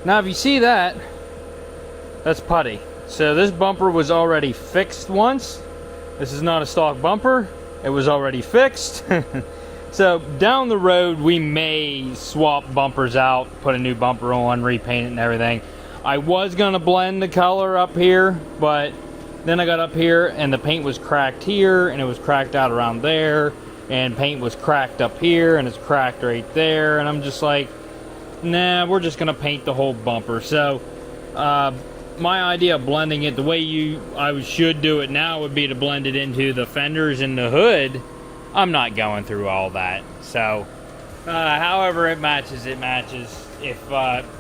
Now if you see that, that's putty. So this bumper was already fixed once. This is not a stock bumper. It was already fixed. So down the road, we may swap bumpers out, put a new bumper on, repaint it and everything. I was gonna blend the color up here, but then I got up here and the paint was cracked here and it was cracked out around there, and paint was cracked up here and it's cracked right there, and I'm just like, nah, we're just gonna paint the whole bumper. So my idea of blending it, the way I should do it now would be to blend it into the fenders and the hood. I'm not going through all that. So however it matches, it matches. If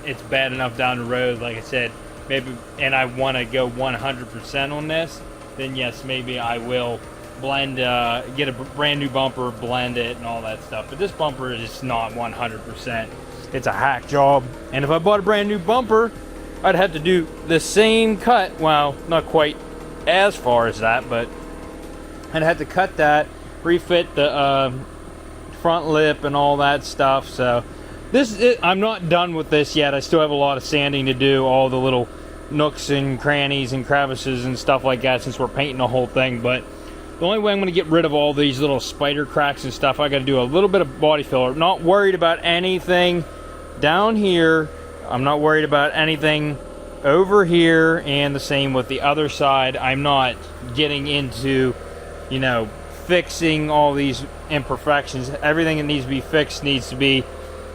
it's bad enough down the road, like I said, maybe, and I want to go 100% on this, then yes, maybe I will blend, get a brand new bumper, blend it and all that stuff. But this bumper is just not 100%. It's a hack job. And if I bought a brand new bumper, I'd have to do the same cut. Well, not quite as far as that, but I'd have to cut that, refit the front lip and all that stuff. So I'm not done with this yet. I still have a lot of sanding to do, all the little nooks and crannies and crevices and stuff like that, since we're painting the whole thing. But the only way I'm going to get rid of all these little spider cracks and stuff, I got to do a little bit of body filler. Not worried about anything down here. I'm not worried about anything over here, and the same with the other side. I'm not getting into, you know, fixing all these imperfections. Everything that needs to be fixed needs to be,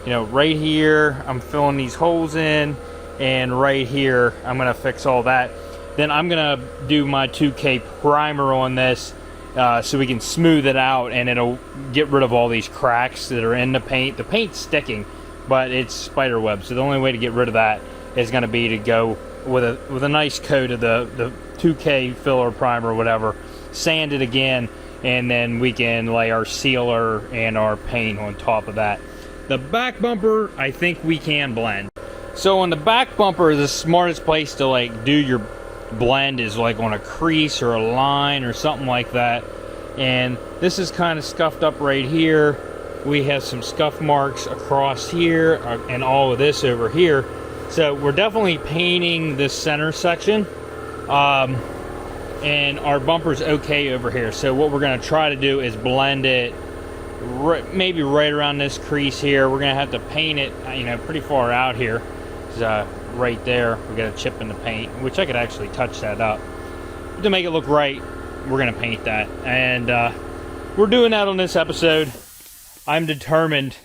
you know, right here I'm filling these holes in, and right here I'm gonna fix all that. Then I'm gonna do my 2K primer on this, so we can smooth it out, and it'll get rid of all these cracks that are in the paint. The paint's sticking, but it's spider web, so the only way to get rid of that is going to be to go with a nice coat of the 2K filler primer or whatever, sand it again, and then we can lay our sealer and our paint on top of that. The back bumper, I think we can blend. So on the back bumper, the smartest place to like do your blend is like on a crease or a line or something like that. And this is kind of scuffed up right here. We have some scuff marks across here and all of this over here. So we're definitely painting this center section. And our bumper's okay over here. So what we're gonna try to do is blend it maybe right around this crease here. We're gonna have to paint it, you know, pretty far out here. Right there, we got a chip in the paint, which I could actually touch that up. But to make it look right, we're gonna paint that. And we're doing that on this episode. I'm determined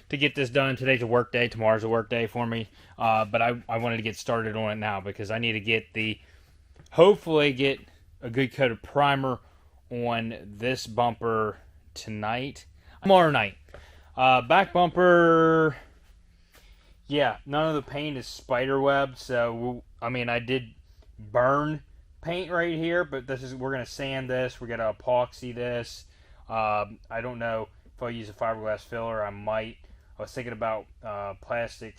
to get this done. Today's a work day, tomorrow's a work day for me. But I wanted to get started on it now because I need to hopefully get a good coat of primer on this bumper tonight. Tomorrow night. Back bumper, yeah, none of the paint is spider web, so I mean, I did burn paint right here, but we're gonna sand this. We're gonna epoxy this. I don't know if I'll use a fiberglass filler. I might. I was thinking about plastic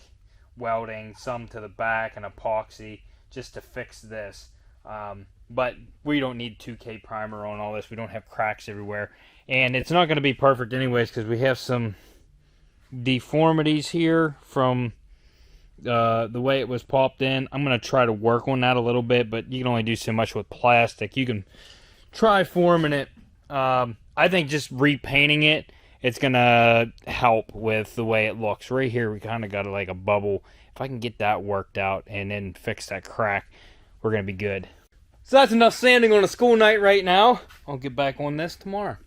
welding some to the back and epoxy just to fix this. But we don't need 2K primer on all this. We don't have cracks everywhere, and it's not going to be perfect anyways because we have some deformities here from the way it was popped in. I'm going to try to work on that a little bit, but you can only do so much with plastic. You can try forming it. I think just repainting it's going to help with the way it looks. Right here we kind of got like a bubble. If I can get that worked out and then fix that crack, we're going to be good. So that's enough sanding on a school night right now. I'll get back on this tomorrow.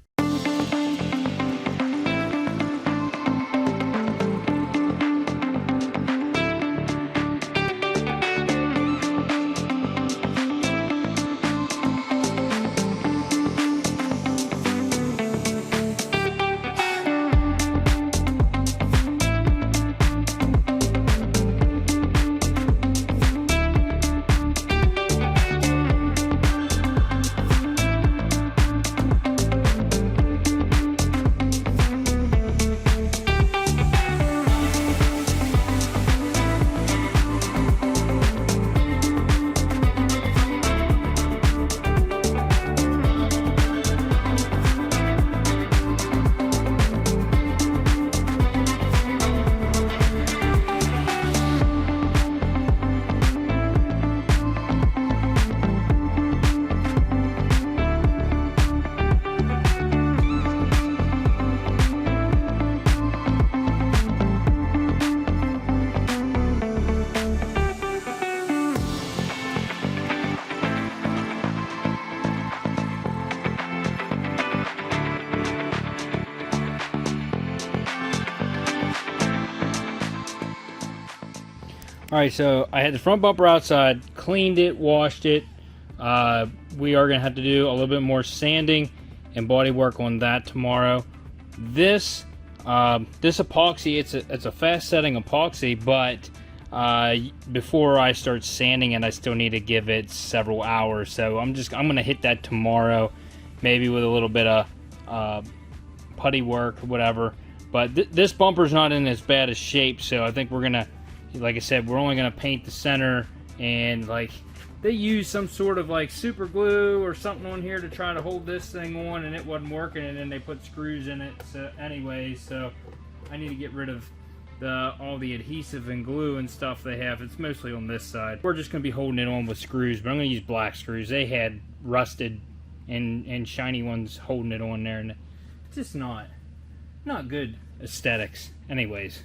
Alright, so I had the front bumper outside, cleaned it, washed it. We are going to have to do a little bit more sanding and body work on that tomorrow. This epoxy, it's a fast setting epoxy, but before I start sanding it, I still need to give it several hours. So I'm going to hit that tomorrow, maybe with a little bit of putty work or whatever. But this bumper's not in as bad a shape, so I think we're gonna, like I said, we're only gonna paint the center, and like they used some sort of like super glue or something on here to try to hold this thing on, and it wasn't working, and then they put screws in it. So anyways, so I need to get rid of all the adhesive and glue and stuff they have. It's mostly on this side. We're just gonna be holding it on with screws, but I'm gonna use black screws. They had rusted and shiny ones holding it on there, and it's just not good aesthetics. Anyways,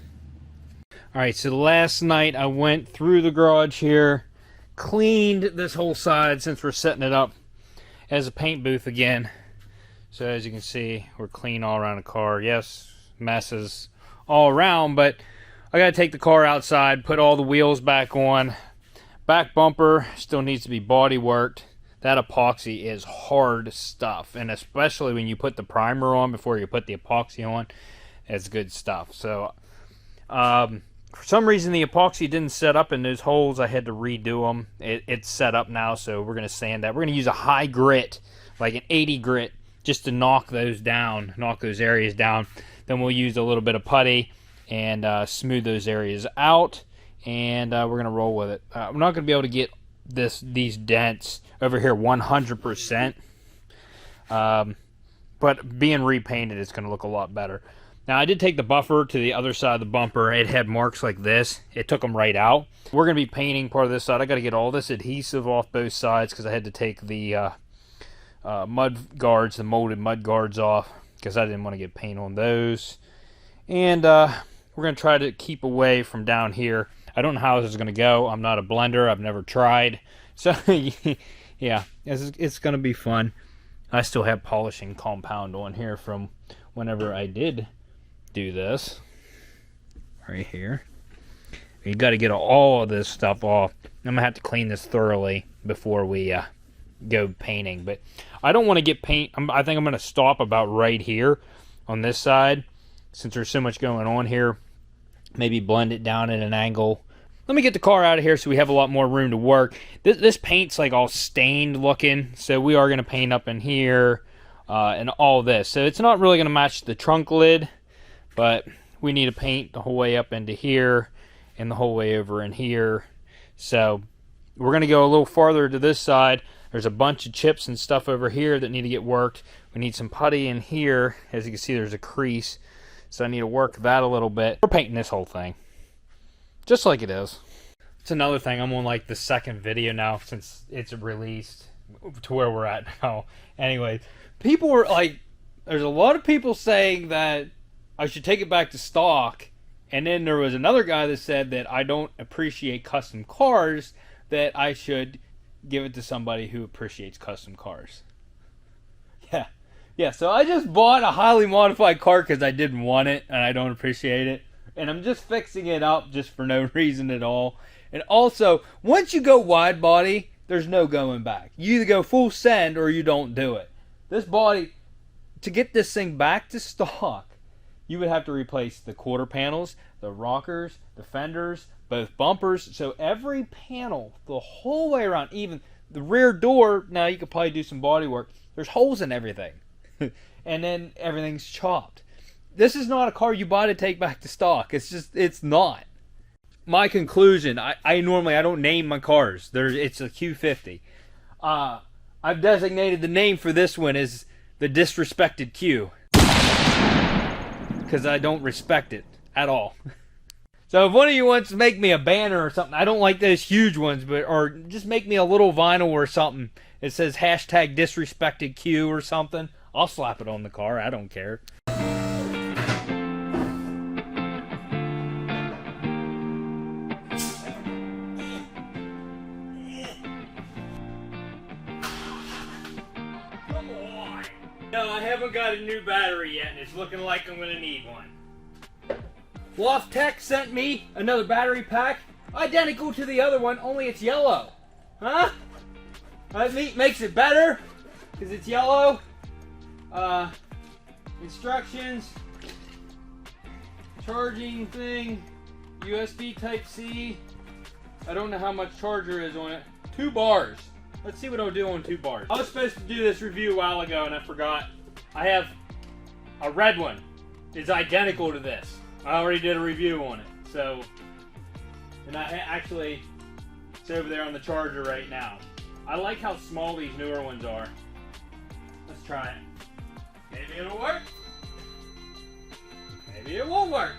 alright, so last night I went through the garage here, cleaned this whole side since we're setting it up as a paint booth again. So as you can see, we're clean all around the car. Yes, messes all around, but I gotta take the car outside, put all the wheels back on. Back bumper still needs to be body worked. That epoxy is hard stuff, and especially when you put the primer on before you put the epoxy on, it's good stuff. So for some reason the epoxy didn't set up in those holes. I had to redo them. It's set up now, so we're going to sand that. We're going to use a high grit, like an 80 grit, just to knock those down, knock those areas down. Then we'll use a little bit of putty and smooth those areas out, and we're going to roll with it. I'm not going to be able to get these dents over here 100%, but being repainted, it's going to look a lot better. Now, I did take the buffer to the other side of the bumper. It had marks like this. It took them right out. We're going to be painting part of this side. I got to get all this adhesive off both sides because I had to take the mud guards, the molded mud guards off, because I didn't want to get paint on those. And we're going to try to keep away from down here. I don't know how this is going to go. I'm not a blender. I've never tried. So, yeah, it's going to be fun. I still have polishing compound on here from whenever I did do this. Right here. You got to get all of this stuff off. I'm going to have to clean this thoroughly before we go painting. But I don't want to get paint. I think I'm going to stop about right here on this side, since there's so much going on here. Maybe blend it down at an angle. Let me get the car out of here so we have a lot more room to work. This paint's like all stained looking, so we are going to paint up in here and all this. So it's not really going to match the trunk lid, but we need to paint the whole way up into here and the whole way over in here. So we're going to go a little farther to this side. There's a bunch of chips and stuff over here that need to get worked. We need some putty in here. As you can see, there's a crease, so I need to work that a little bit. We're painting this whole thing just like it is. It's another thing. I'm on like the second video now since it's released to where we're at now. Anyway, people were like, there's a lot of people saying that I should take it back to stock, and then there was another guy that said that I don't appreciate custom cars, that I should give it to somebody who appreciates custom cars. Yeah, so I just bought a highly modified car because I didn't want it and I don't appreciate it. And I'm just fixing it up just for no reason at all. And also, once you go wide body, there's no going back. You either go full send or you don't do it. This body, to get this thing back to stock, you would have to replace the quarter panels, the rockers, the fenders, both bumpers. So every panel, the whole way around, even the rear door, now you could probably do some body work. There's holes in everything. And then everything's chopped. This is not a car you buy to take back to stock. It's not. My conclusion, I normally don't name my cars. It's a Q50. I've designated the name for this one as the disrespected Q, because I don't respect it at all. So if one of you wants to make me a banner or something, I don't like those huge ones, or just make me a little vinyl or something. It says hashtag disrespected Q or something. I'll slap it on the car. I don't care. No, I haven't got a new battery yet, and it's looking like I'm going to need one. Loft Tech sent me another battery pack. Identical to the other one, only it's yellow. Huh? That makes it better because it's yellow. Instructions, charging thing, USB Type-C. I don't know how much charger is on it. 2 bars. Let's see what I'll do on 2 bars. I was supposed to do this review a while ago and I forgot. I have a red one. It's identical to this. I already did a review on it. So, and actually, it's over there on the charger right now. I like how small these newer ones are. Let's try it. Maybe it'll work. Maybe it won't work.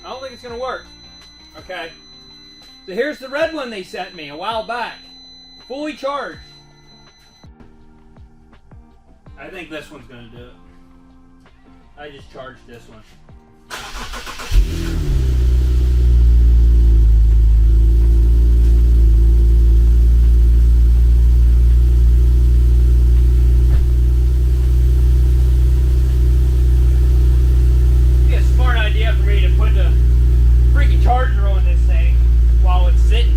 I don't think it's gonna work. Okay. So here's the red one they sent me a while back. Fully charged. I think this one's gonna do it. I just charged this one. It'd be a smart idea for me to put the freaking charger on this thing while it's sitting.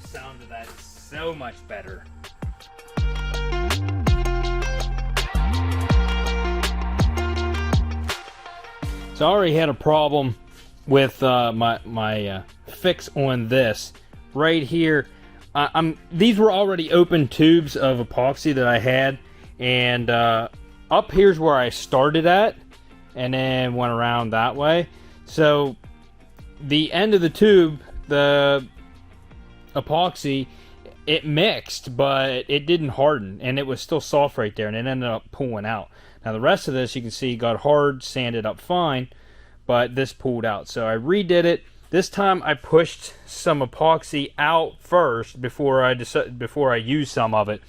Sound of that is so much better. So I already had a problem with my fix on this right here. These were already open tubes of epoxy that I had, and up here's where I started at, and then went around that way. So the end of the tube, the epoxy, it mixed, but it didn't harden, and it was still soft right there, and it ended up pulling out. Now the rest of this, you can see, got hard, sanded up fine, but this pulled out. So I redid it. This time I pushed some epoxy out first before I used some of it.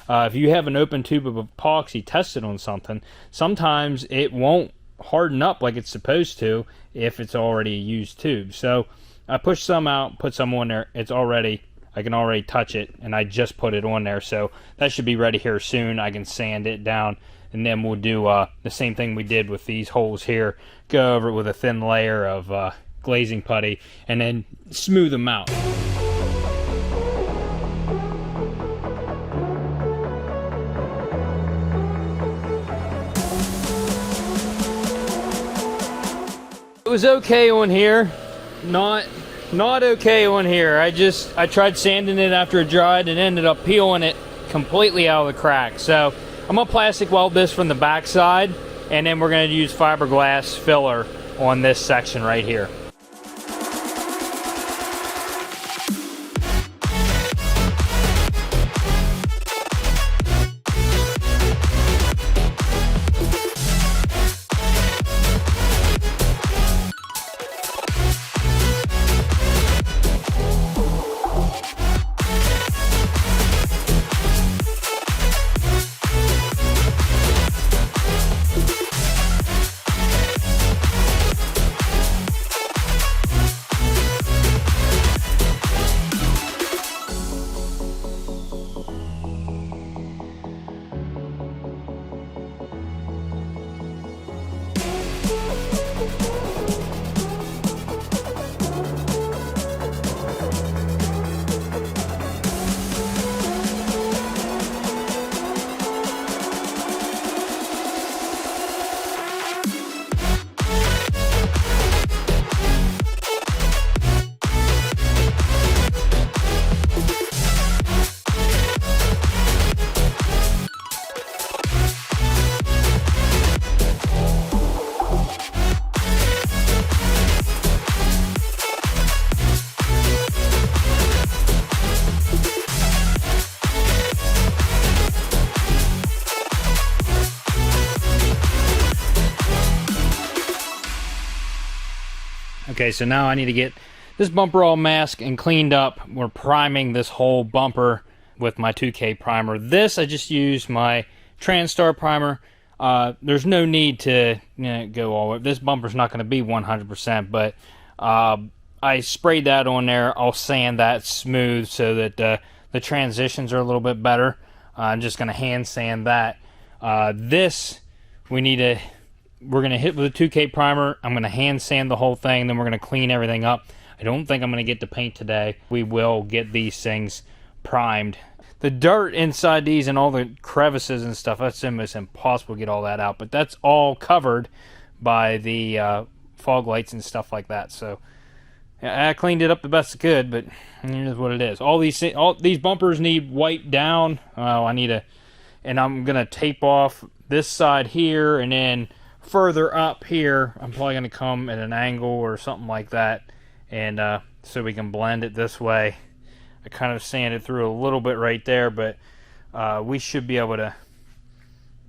If you have an open tube of epoxy tested on something, sometimes it won't harden up like it's supposed to if it's already a used tube. So I pushed some out, put some on there. It's already, I can already touch it, and I just put it on there. So that should be ready here soon. I can sand it down, and then we'll do the same thing we did with these holes here. Go over it with a thin layer of glazing putty, and then smooth them out. It was okay on here. Not okay on here. I tried sanding it after it dried and ended up peeling it completely out of the crack. So I'm gonna plastic weld this from the back side, and then we're gonna use fiberglass filler on this section right here. Okay, so now I need to get this bumper all masked and cleaned up. We're priming this whole bumper with my 2K primer. This, I just used my TranStar primer. There's no need to go all over. This bumper's not going to be 100%, but I sprayed that on there. I'll sand that smooth so that the transitions are a little bit better. I'm just going to hand sand that. This we're going to hit with a 2K primer. I'm going to hand sand the whole thing, then we're going to clean everything up. I don't think I'm going to get to paint today. We will get these things primed. The dirt inside these and all the crevices and stuff, that's almost impossible to get all that out, but that's all covered by the fog lights and stuff like that. So I cleaned it up the best I could, but here's what it is. All these bumpers need wiped down. And I'm going to tape off this side here, and then further up here, I'm probably going to come at an angle or something like that, and so we can blend it this way. I kind of sanded through a little bit right there, but we should be able to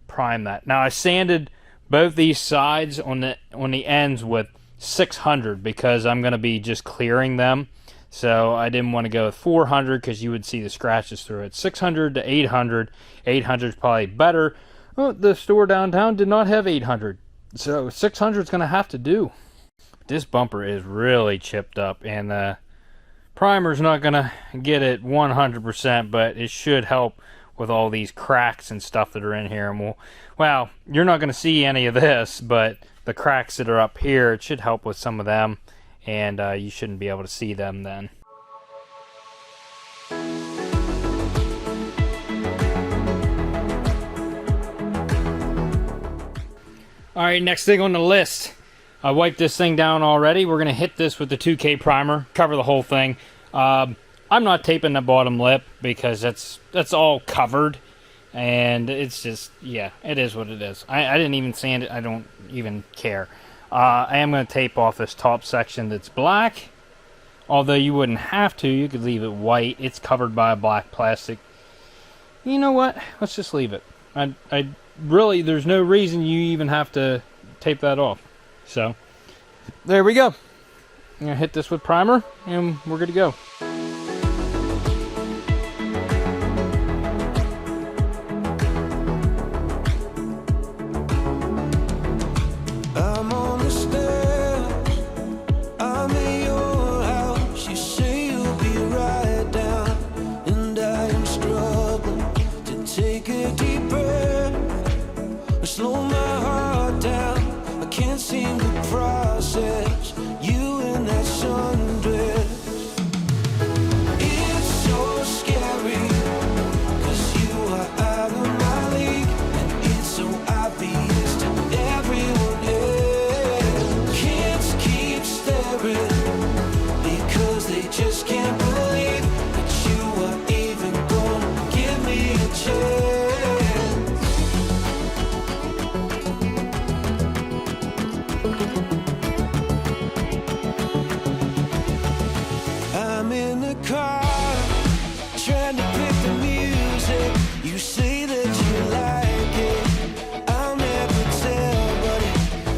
prime that. Now I sanded both these sides on the ends with 600 because I'm going to be just clearing them. So I didn't want to go with 400 because you would see the scratches through it. 600 to 800. 800 is probably better. Well, the store downtown did not have 800. So 600 is going to have to do. This bumper is really chipped up, and the primer's not going to get it 100%, but it should help with all these cracks and stuff that are in here. And well, you're not going to see any of this, but the cracks that are up here, it should help with some of them. And you shouldn't be able to see them then. Alright, next thing on the list. I wiped this thing down already. We're going to hit this with the 2K primer, cover the whole thing. I'm not taping the bottom lip because that's all covered. And it's just, yeah, it is what it is. I didn't even sand it. I don't even care. I am going to tape off this top section that's black. Although you wouldn't have to. You could leave it white. It's covered by a black plastic. You know what? Let's just leave it. I really, there's no reason you even have to tape that off. So, there we go. I'm going to hit this with primer, and we're good to go. Slow my heart down, I can't seem to process you in that sundress. It's so scary, cause you are out of my league, and it's so obvious to everyone else. Kids keep staring, because they just can't believe that you are even gonna give me a chance. I'm in the car, trying to pick the music. You say that you like it, I'll never tell, but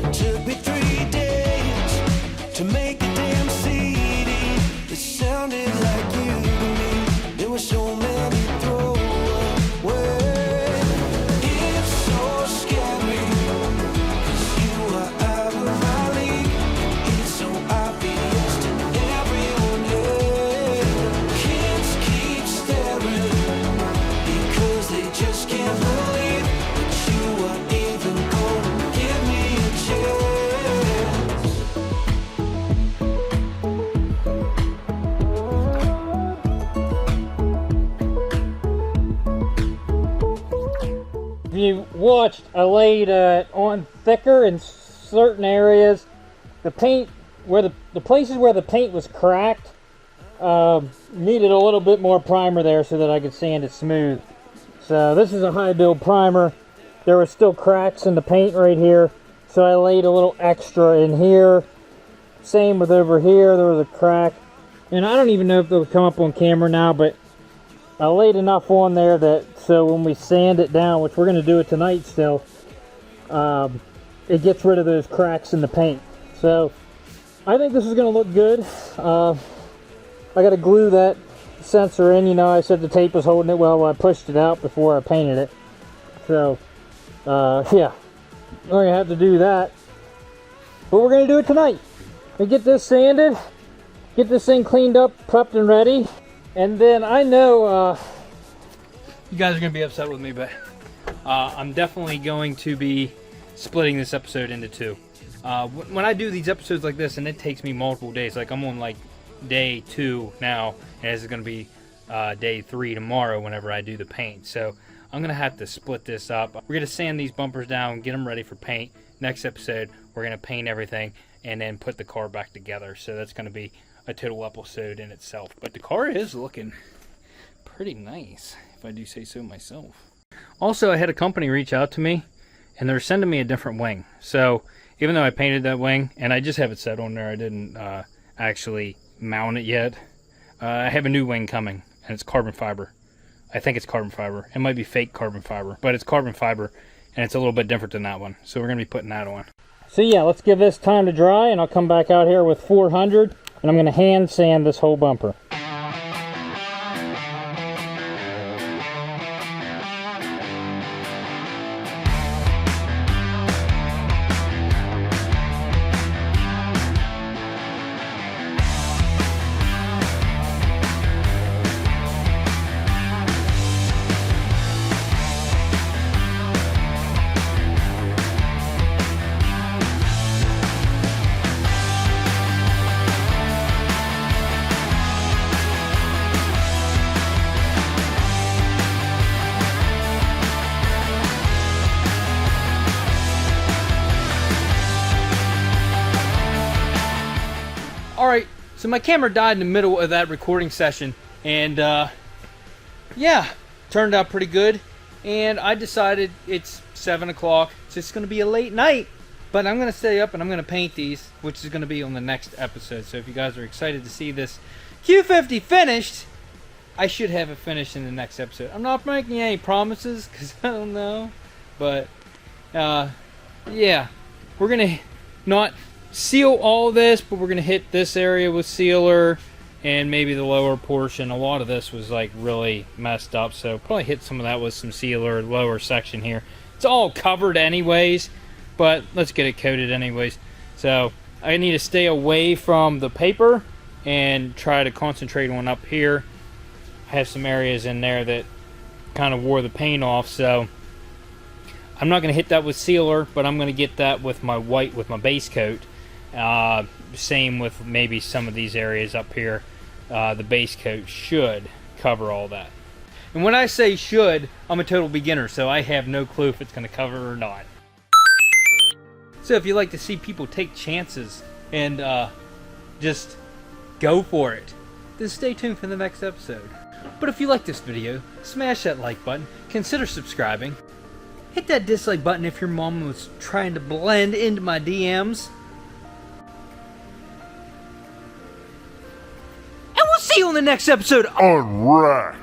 it took me 3 days to make a damn CD that sounded like you to me. There were so many throwaways. It's so scary, cause you are out of my league. It's so obvious to everyone else. Kids keep staring, because they just can't believe that you are even gonna give me a chance. If you watched, I laid on thicker in certain areas. The paint, where the places where the paint was cracked, needed a little bit more primer there so that I could sand it smooth. So this is a high build primer. There were still cracks in the paint right here, so I laid a little extra in here. Same with over here, there was a crack. And I don't even know if it'll come up on camera now, but I laid enough on there that so when we sand it down, which we're going to do it tonight still, it gets rid of those cracks in the paint. So I think this is going to look good. I got to glue that sensor in. You know, I said the tape was holding it well when I pushed it out before I painted it. So, yeah, we're gonna have to do that. But we're gonna do it tonight. We get this sanded, get this thing cleaned up, prepped and ready. And then I know you guys are gonna be upset with me, but I'm definitely going to be splitting this episode into two. When I do these episodes like this, and it takes me multiple days, like I'm on like day 2 now, and this is going to be day 3 tomorrow whenever I do the paint. So I'm going to have to split this up. We're going to sand these bumpers down, get them ready for paint. Next episode, we're going to paint everything and then put the car back together. So that's going to be a total episode in itself. But the car is looking pretty nice, if I do say so myself. Also, I had a company reach out to me, and they're sending me a different wing. So even though I painted that wing, and I just have it set on there, I didn't actually mount it yet. I have a new wing coming, and it's carbon fiber. I think it's carbon fiber. It might be fake carbon fiber, but it's carbon fiber, and it's a little bit different than that one. So we're going to be putting that on. So yeah, let's give this time to dry, and I'll come back out here with 400, and I'm going to hand sand this whole bumper. Alright, so my camera died in the middle of that recording session, and yeah, turned out pretty good, and I decided it's 7 o'clock, it's just going to be a late night, but I'm going to stay up and I'm going to paint these, which is going to be on the next episode. So if you guys are excited to see this Q50 finished, I should have it finished in the next episode. I'm not making any promises, because I don't know, but yeah, we're going to not seal all this, but we're going to hit this area with sealer and maybe the lower portion. A lot of this was like really messed up, so probably hit some of that with some sealer, lower section here. It's all covered anyways, but let's get it coated anyways. So I need to stay away from the paper and try to concentrate on up here. I have some areas in there that kind of wore the paint off, so I'm not going to hit that with sealer, but I'm going to get that with my white, with my base coat. Same with maybe some of these areas up here. The base coat should cover all that. And when I say should, I'm a total beginner, so I have no clue if it's going to cover or not. So if you like to see people take chances and just go for it, then stay tuned for the next episode. But if you like this video, smash that like button, consider subscribing. Hit that dislike button if your mom was trying to blend into my DMs. And we'll see you on the next episode. Alright.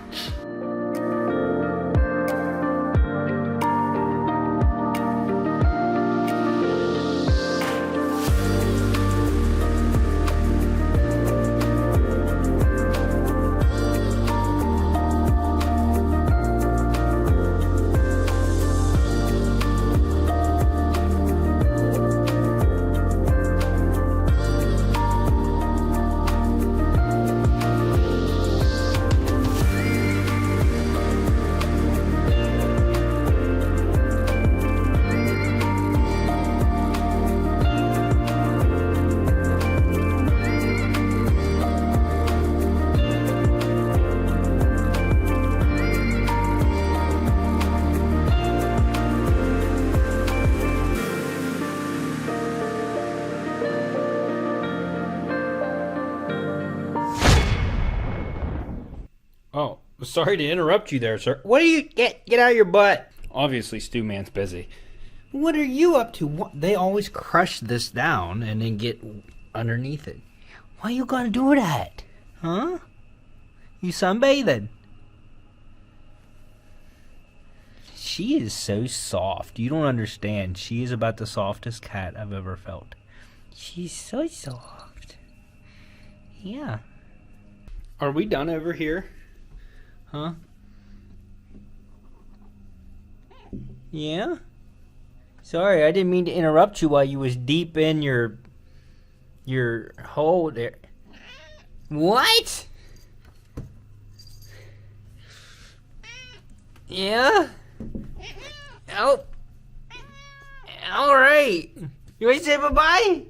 Oh, sorry to interrupt you there, sir. What do you get out of your butt? Obviously, Stu Man's busy. What are you up to? What? They always crush this down and then get underneath it. Why you gonna do that? Huh? You sunbathing? She is so soft. You don't understand. She is about the softest cat I've ever felt. She's so soft. Yeah. Are we done over here? Huh? Yeah? Sorry, I didn't mean to interrupt you while you was deep in your hole there. What? Yeah? Oh. Alright. You want to say bye-bye?